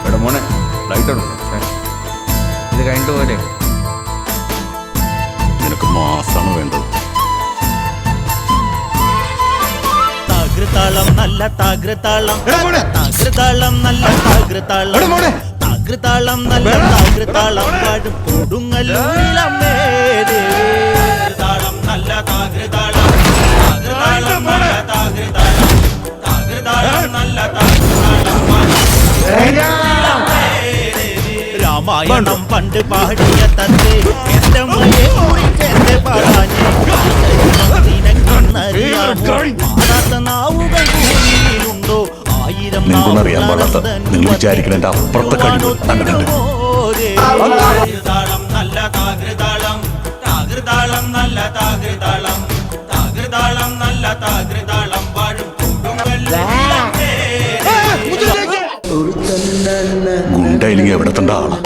എടാ മോനെ ലൈറ്റ് ഇടും. ഇത് കഴിഞ്ഞിട്ട് പോലെ നിനക്ക് മാസാണ് വേണ്ടത്. താകൃതാളം നല്ല താകൃതാളം, താകൃതാളം നല്ല താകൃതാളം, താകൃതാളം നല്ല താകൃതാളം പാടും കൊടുങ്ങല്ലൂരിലമ്മേ താകൃതാളം നല്ല താകൃതാളം, താകൃതാളം നല്ല താകൃതാളം, താകൃതാളം നല്ല താകൃതാളം രാമായണം പണ്ട് പാടിയ തത്തെ എന്റെ മയെ കുറിച്ചെന്റെ പാടാഞ്ഞേ പാടാത്ത നാവുകൾ ഭൂമിയിലുണ്ടോ? ആയിരം നിങ്ങൾക്കറിയാൻ പാടാത്ത നിങ്ങൾ വിചാരിക്കണ അപ്പുറത്തെ കഴിവ് താകൃതാളം നല്ല താകൃതാളം, താകൃതാളം നല്ല താകൃതാളം, താകൃതാളം നല്ല താകൃതാളം പാടും ഗുണ്ടയിലെങ്കിൽ എവിടെ തണ്ട ആളാ.